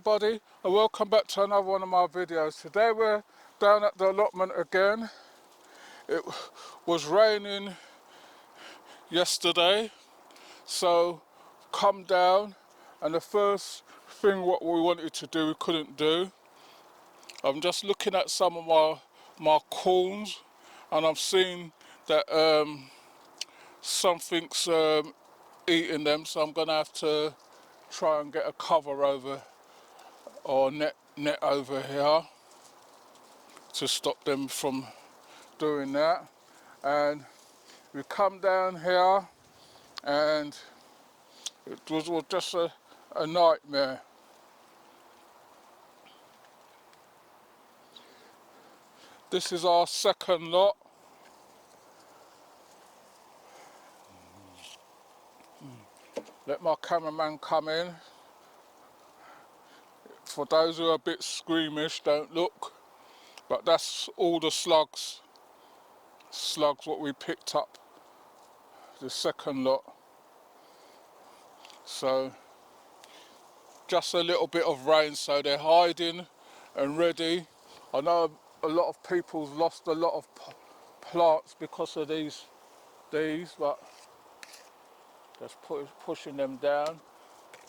everybody, and welcome back to another one of my videos. Today we're down at the allotment again. It was raining yesterday, so come down, and the first thing what we wanted to do we couldn't do. I'm just looking at some of my corns, and I'm seeing that something's eating them, so I'm gonna have to try and get a cover over or net over here to stop them from doing that. And we come down here and it was just a nightmare. This is our second lot. Let my cameraman come in. For those who are a bit squeamish, don't look, but that's all the slugs what we picked up, the second lot. So just a little bit of rain, so they're hiding and ready. I know a lot of people's lost a lot of plants because of these, but just pushing them down.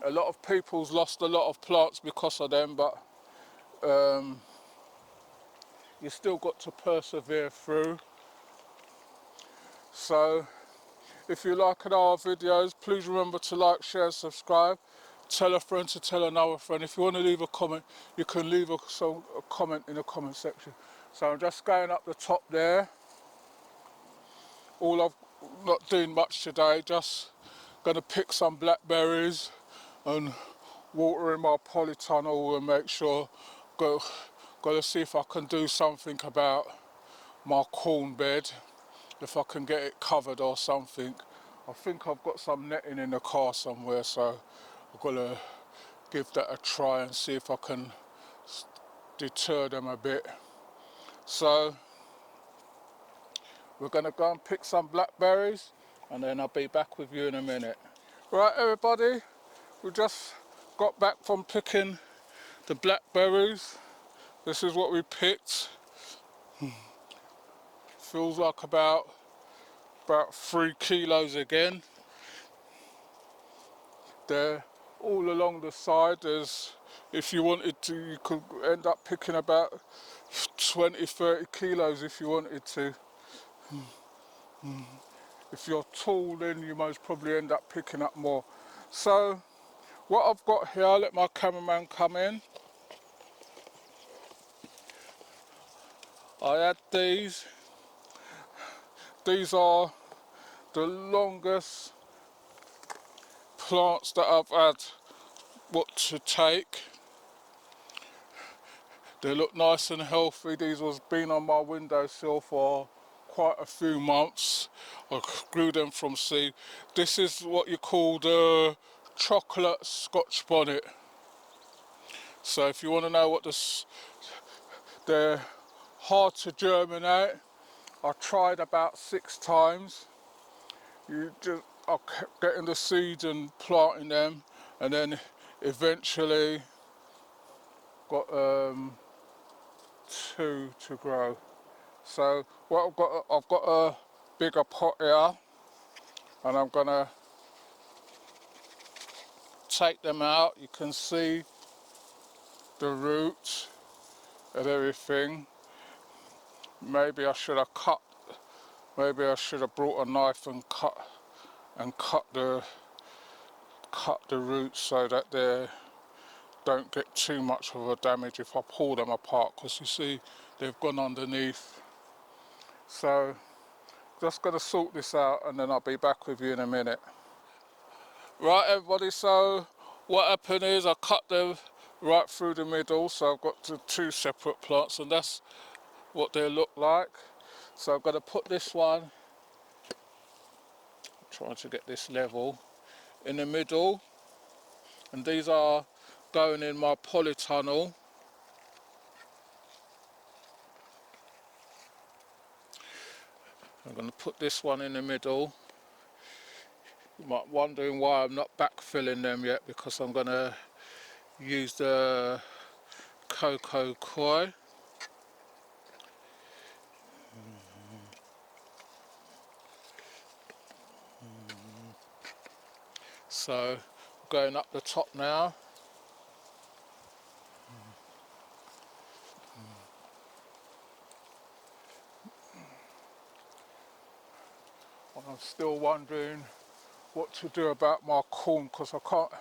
A lot of people's lost a lot of plants because of them, but you still got to persevere through. So if you like our videos, please remember to like, share, subscribe. Tell a friend to tell another friend. If you want to leave a comment, you can leave a comment in the comment section. So I'm just going up the top there. I'm not doing much today, just going to pick some blackberries and water in my polytunnel and make sure, got to see if I can do something about my corn bed, if I can get it covered or something. I think I've got some netting in the car somewhere, so I've got to give that a try and see if I can deter them a bit. So we're going to go and pick some blackberries and then I'll be back with you in a minute. Right everybody, we just got back from picking the blackberries. This is what we picked. Feels like about 3 kilos again. They're all along the side. If you wanted to, you could end up picking about 20-30 kilos if you wanted to. If you're tall, then you most probably end up picking up more. So what I've got here, I'll let my cameraman come in. I had these. These are the longest plants that I've had to take. They look nice and healthy. These was been on my windowsill for quite a few months. I grew them from seed. This is what you call the chocolate Scotch bonnet. So if you want to know what they're hard to germinate. I tried about 6 times. I kept getting the seeds and planting them, and then eventually got 2 to grow. So what I've got a bigger pot here, and I'm gonna take them out. You can see the roots and everything. Maybe I should have brought a knife and cut the roots so that they don't get too much of a damage if I pull them apart, because you see they've gone underneath. So just gonna sort this out and then I'll be back with you in a minute. Right everybody, so what happened is I cut them right through the middle, so I've got the 2 separate plants, and that's what they look like. So I'm gonna put this one, trying to get this level, in the middle, and these are going in my polytunnel. I'm going to put this one in the middle. You might be wondering why I'm not backfilling them yet, because I'm going to used cocoa coir. So going up the top now. I'm still wondering what to do about my corn, because I can't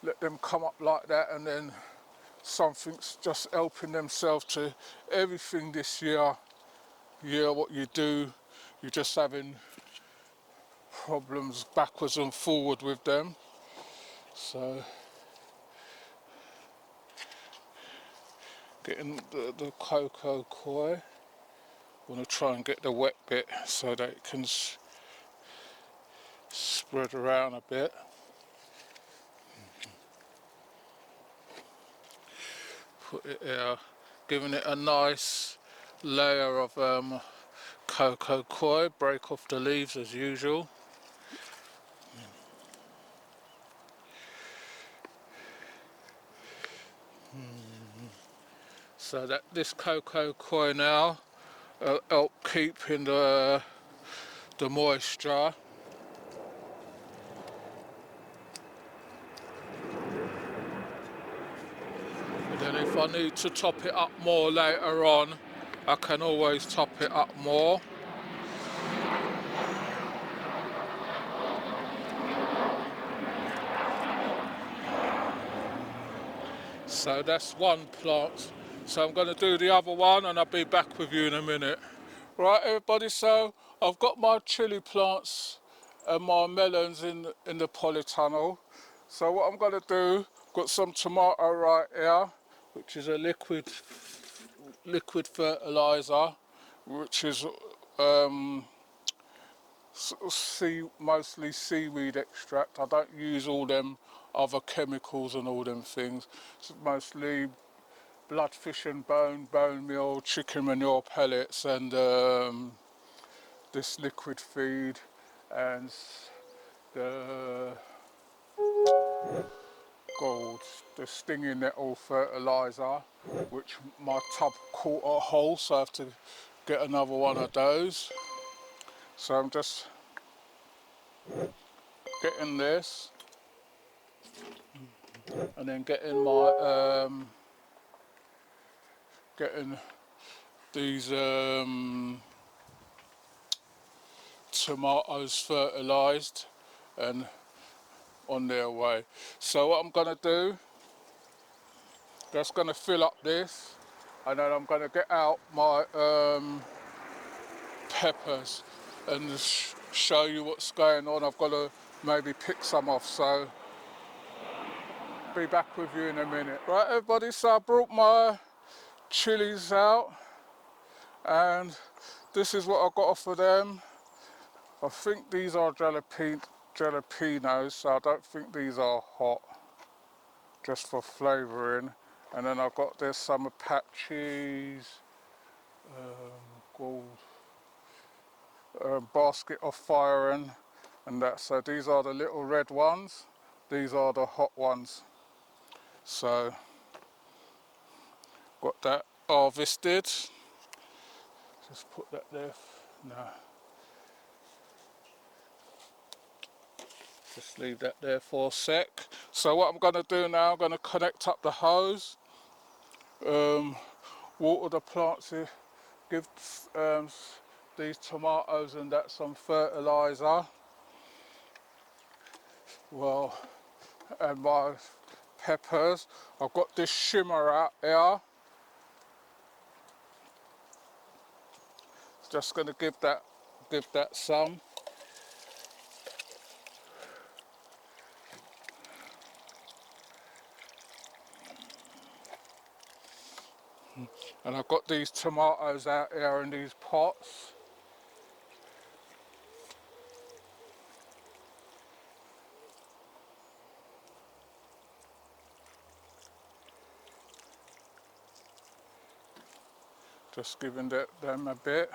let them come up like that and then something's just helping themselves to everything this year. Yeah, what you do, you're just having problems backwards and forward with them. So getting the cocoa coir, want to try and get the wet bit so that it can spread around a bit. Put it there, giving it a nice layer of cocoa coir, break off the leaves as usual. So that this cocoa coir now help keeping the moisture. And then if I need to top it up more later on, I can always top it up more. So that's one plant. So I'm going to do the other one and I'll be back with you in a minute. Right everybody, so I've got my chilli plants and my melons in the polytunnel. So what I'm going to do, got some tomato right here, which is a liquid fertilizer, which is mostly seaweed extract. I don't use all them other chemicals and all them things. It's mostly bloodfish and bone meal, chicken manure pellets, and this liquid feed, and the the stinging nettle fertilizer, which my tub caught a hole, so I have to get another one of those. So I'm just getting this and then getting my getting these tomatoes fertilized and on their way. So what I'm going to do, just going to fill up this, and then I'm going to get out my peppers and show you what's going on. I've got to maybe pick some off, so be back with you in a minute. Right everybody, so I brought my chilies out and this is what I got off of them. I think these are jalapenos, so I don't think these are hot, just for flavouring. And then I've got this some Apaches, gold, basket of firing, and that. So these are the little red ones, these are the hot ones. So got that harvested. Just put that there. No. Just leave that there for a sec. So what I'm going to do now, I'm going to connect up the hose, water the plants here, give these tomatoes and that some fertiliser. Well, and my peppers. I've got this shimmer out here. Just going to give that some. And I've got these tomatoes out here in these pots. Just giving them a bit.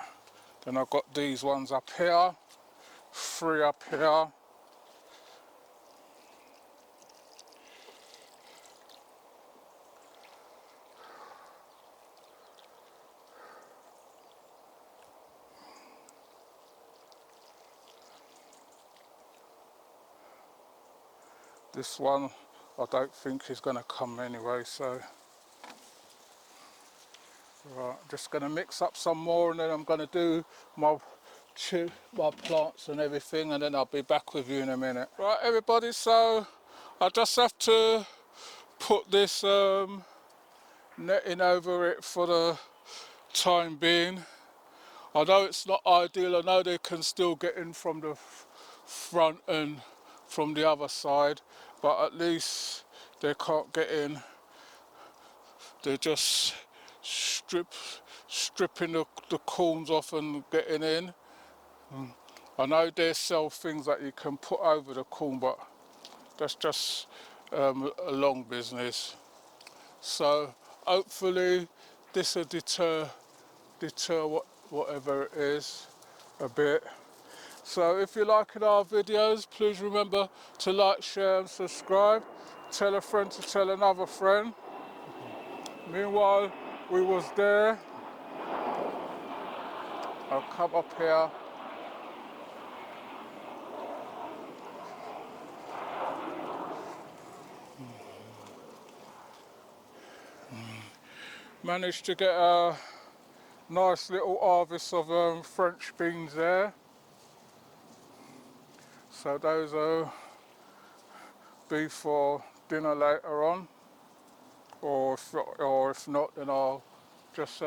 Then I've got these ones up here, 3 up here. This one I don't think is going to come anyway, so right, just going to mix up some more and then I'm going to do my plants and everything, and then I'll be back with you in a minute. Right everybody, so I just have to put this netting over it for the time being. I know it's not ideal, I know they can still get in from the front and from the other side, but at least they can't get in. They're just stripping the corns off and getting in. I know they sell things that you can put over the corn, but that's just a long business. So hopefully this will deter whatever it is a bit. So if you're liking our videos, please remember to like, share and subscribe. Tell a friend to tell another friend. Meanwhile, we was there. I'll come up here. Managed to get a nice little harvest of French beans there. So those will be for dinner later on. Or if not, then I'll just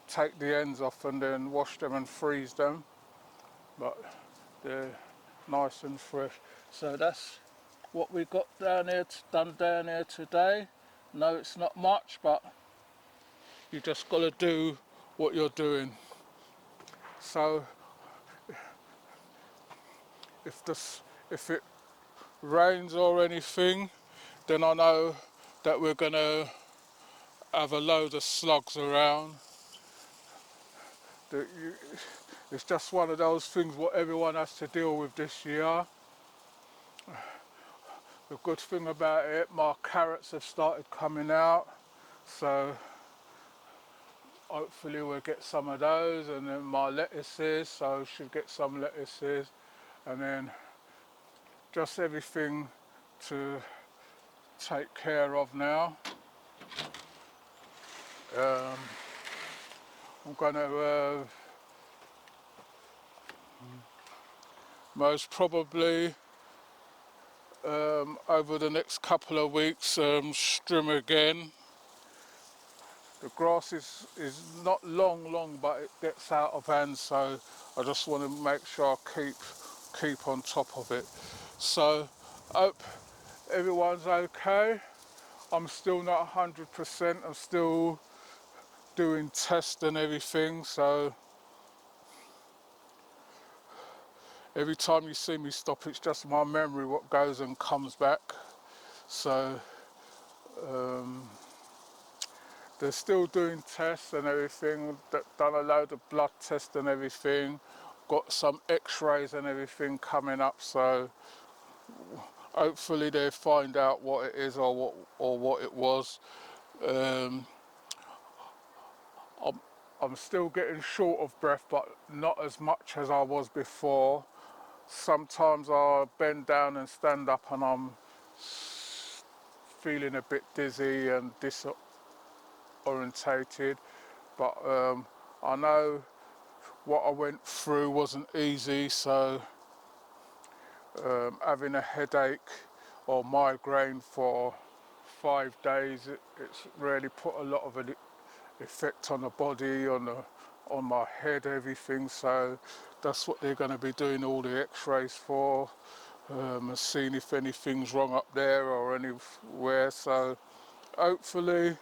take the ends off and then wash them and freeze them. But they're nice and fresh. So that's what we got done down here today. No, it's not much, but you just got to do what you're doing. So if it rains or anything, then I know that we're gonna have a load of slugs around. It's just one of those things what everyone has to deal with this year. The good thing about it, my carrots have started coming out, so hopefully we'll get some of those, and then my lettuces, so should get some lettuces, and then just everything to take care of now. I'm gonna most probably over the next couple of weeks trim again. The grass is not long, but it gets out of hand, so I just want to make sure I keep on top of it. So hope everyone's okay. I'm still not 100%. I'm still doing tests and everything, so every time you see me stop, it's just my memory what goes and comes back. So they're still doing tests and everything, done a load of blood tests and everything, got some x-rays and everything coming up, so hopefully they find out what it is or what it was. I'm still getting short of breath, but not as much as I was before. Sometimes I bend down and stand up and I'm feeling a bit dizzy and disorientated, but I know what I went through wasn't easy, so having a headache or migraine for 5 days, it's really put a lot of an effect on the body, on my head, everything. So that's what they're going to be doing all the x-rays for, and seeing if anything's wrong up there or anywhere. So hopefully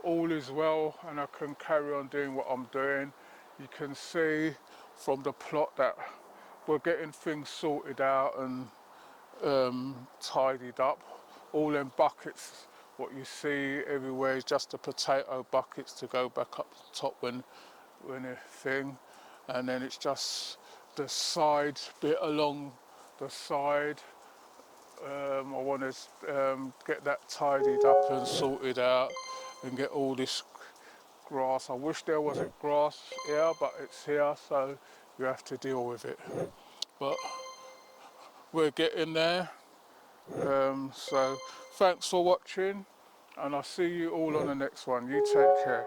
all is well and I can carry on doing what I'm doing. You can see from the plot that we're getting things sorted out and tidied up. All them buckets, what you see everywhere is just the potato buckets to go back up the top when a thing, and then it's just the side bit along the side. I want to get that tidied up and sorted out and get all this grass. I wish there wasn't grass here, but it's here, so you have to deal with it. But we're getting there. So thanks for watching, and I'll see you all on the next one. You take care.